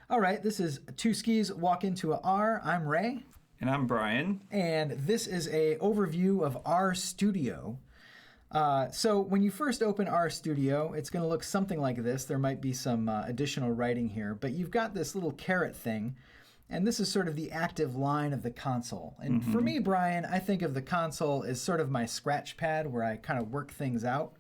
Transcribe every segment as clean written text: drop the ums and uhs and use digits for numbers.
All right, this is Two Skis Walk Into a R. I'm Ray. And I'm Brian. And this is a overview of RStudio. So when you first open RStudio, it's going to look something like this. There might be some additional writing here, but you've got this little caret thing, and this is sort of the active line of the console. And for me, Brian, I think of the console as sort of my scratch pad where I kind of work things out.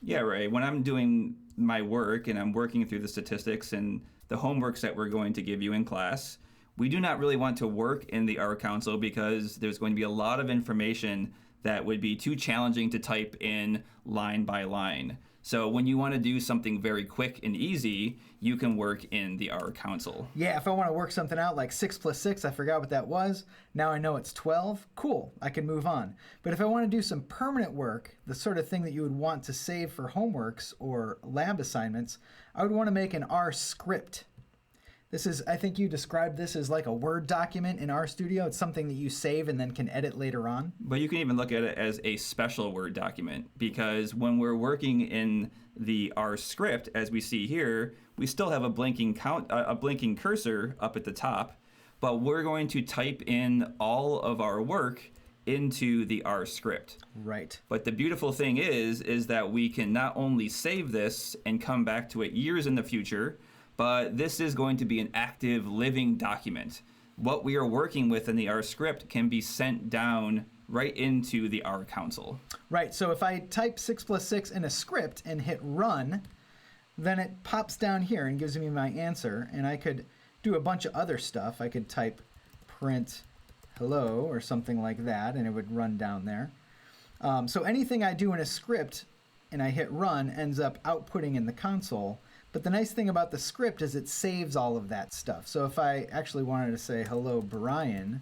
Yeah, Ray. When I'm doing my work and I'm working through the statistics and the homeworks that we're going to give you in class, we do not really want to work in the R console because there's going to be a lot of information that would be too challenging to type in line by line. So when you want to do something very quick and easy, you can work in the R console. Yeah, if I want to work something out like 6 plus 6, I forgot what that was. Now I know it's 12. Cool, I can move on. But if I want to do some permanent work, the sort of thing that you would want to save for homeworks or lab assignments, I would want to make an R script. This is, I think you described this as like a Word document in RStudio. It's something that you save and then can edit later on. But you can even look at it as a special Word document, because when we're working in the R script, as we see here, we still have a blinking cursor up at the top, but we're going to type in all of our work into the R script. Right. But the beautiful thing is that we can not only save this and come back to it years in the future, but this is going to be an active living document. What we are working with in the R script can be sent down right into the R console. Right, so if I type 6 plus 6 in a script and hit run, then it pops down here and gives me my answer, and I could do a bunch of other stuff. I could type print hello or something like that, and it would run down there. So anything I do in a script and I hit run ends up outputting in the console. But the nice thing about the script is it saves all of that stuff. So if I actually wanted to say hello Brian,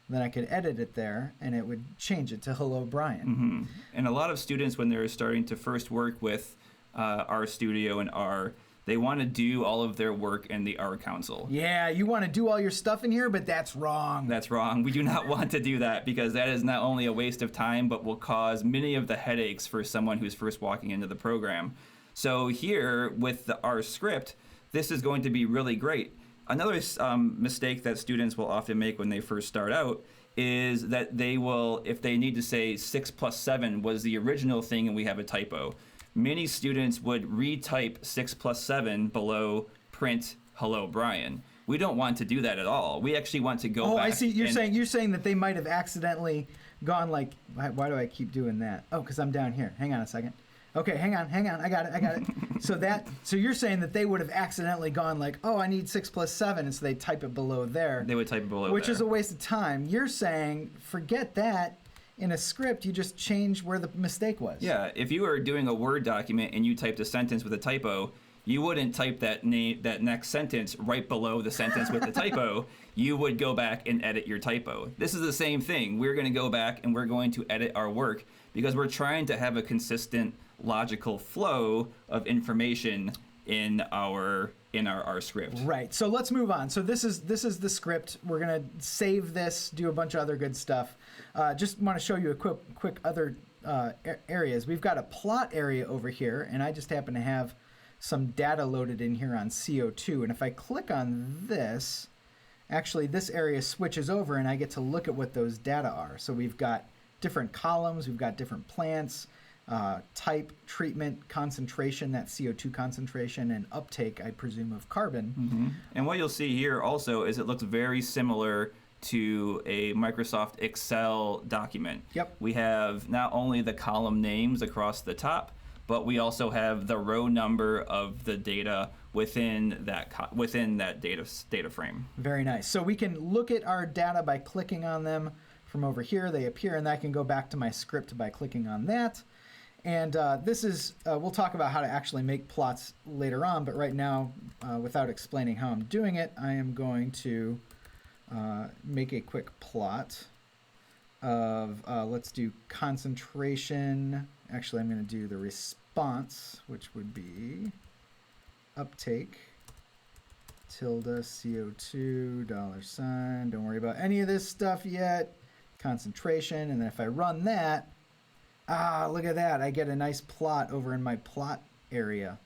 then I could edit it there and it would change it to hello Brian. And a lot of students, when they're starting to first work with RStudio and R, they want to do all of their work in the R console. Yeah, you want to do all your stuff in here, but that's wrong. That's wrong. We do not want to do that, because that is not only a waste of time, but will cause many of the headaches for someone who's first walking into the program. So here, with the R script, this is going to be really great. Another mistake that students will often make when they first start out is that they will, if they need to say 6 plus 7 was the original thing and we have a typo, many students would retype 6 plus 7 below print hello Brian. We don't want to do that at all. We actually want to go back. Oh, I see. You're saying that they might have accidentally gone like, why do I keep doing that? Oh, because I'm down here. Hang on a second. Okay, hang on. I got it. So you're saying that they would have accidentally gone like, oh, I need 6 plus 7, and so they type it below there. They would type it below which there. is a waste of time. You're saying, forget that. In a script, you just change where the mistake was. Yeah, if you were doing a Word document and you typed a sentence with a typo, you wouldn't type that next sentence right below the sentence with the typo. You would go back and edit your typo. This is the same thing. We're going to go back and we're going to edit our work because we're trying to have a consistent logical flow of information in our R script. Right. So let's move on. So this is the script. We're gonna save this, do a bunch of other good stuff. Just want to show you a quick other areas. We've got a plot area over here, and I just happen to have some data loaded in here on CO2. And if I click on this, actually this area switches over, and I get to look at what those data are. So we've got different columns. We've got different plants. Type, treatment, concentration, that CO2 concentration, and uptake, I presume, of carbon. And what you'll see here also is it looks very similar to a Microsoft Excel document. Yep. We have not only the column names across the top, but we also have the row number of the data within that data frame. Very nice. So we can look at our data by clicking on them from over here. They appear, and I can go back to my script by clicking on that. And this is, we'll talk about how to actually make plots later on, but right now, without explaining how I'm doing it, I am going to make a quick plot of, let's do concentration. Actually, I'm going to do the response, which would be uptake, tilde, CO2, $, don't worry about any of this stuff yet, concentration, and then if I run that, look at that. I get a nice plot over in my plot area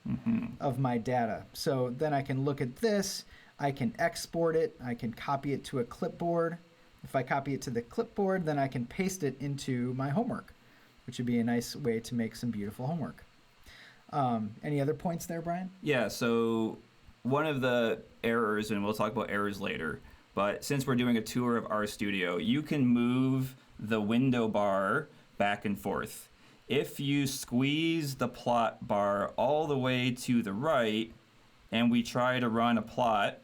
of my data. So then I can look at this. I can export it. I can copy it to a clipboard. If I copy it to the clipboard, then I can paste it into my homework, which would be a nice way to make some beautiful homework. Any other points there, Brian? Yeah, so one of the errors, and we'll talk about errors later, but since we're doing a tour of RStudio, you can move the window bar back and forth. If you squeeze the plot bar all the way to the right, and we try to run a plot.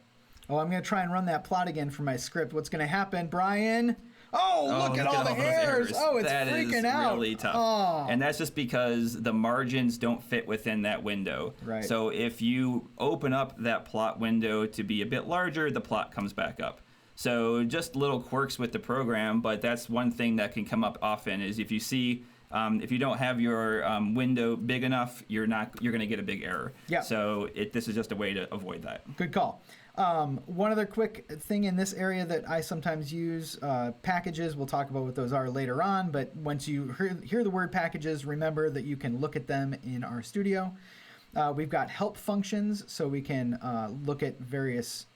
Oh, I'm going to try and run that plot again for my script. What's going to happen, Brian? Oh, look at all the errors. Oh, it's freaking out. That is really tough. Oh. And that's just because the margins don't fit within that window. Right. So if you open up that plot window to be a bit larger, the plot comes back up. So just little quirks with the program, but that's one thing that can come up often is if you see, if you don't have your window big enough, you're going to get a big error. Yeah. So this is just a way to avoid that. Good call. One other quick thing in this area that I sometimes use, packages, we'll talk about what those are later on, but once you hear the word packages, remember that you can look at them in RStudio. We've got help functions, so we can look at various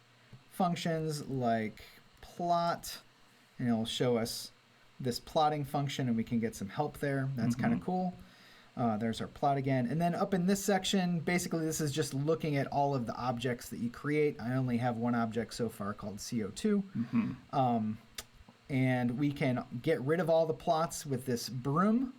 functions like plot, and it'll show us this plotting function, and we can get some help there. That's kind of cool. There's our plot again. And then up in this section, basically this is just looking at all of the objects that you create. I only have one object so far called CO2. And we can get rid of all the plots with this broom.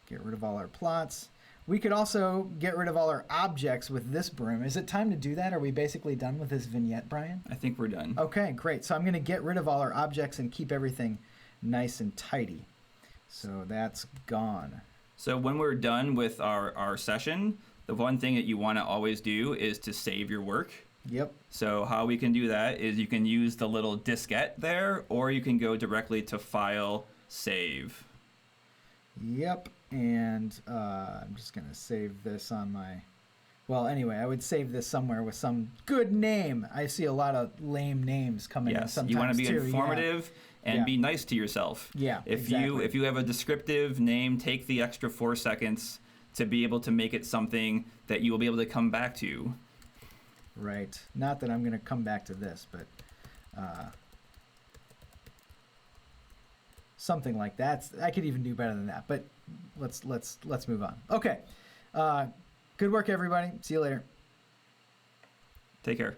Get rid of all our plots. We could also get rid of all our objects with this broom. Is it time to do that? Are we basically done with this vignette, Brian? I think we're done. Okay, great. So I'm going to get rid of all our objects and keep everything nice and tidy. So that's gone. So when we're done with our session, the one thing that you want to always do is to save your work. Yep. So how we can do that is you can use the little diskette there, or you can go directly to File, Save. Yep. And I'm just going to save this on my... Well, anyway, I would save this somewhere with some good name. I see a lot of lame names coming in sometimes, you want to be too. informative and be nice to yourself. Yeah, if you have a descriptive name, take the extra 4 seconds to be able to make it something that you will be able to come back to. Right. Not that I'm going to come back to this, but something like that. I could even do better than that. But let's move on. Okay. Good work, everybody. See you later. Take care.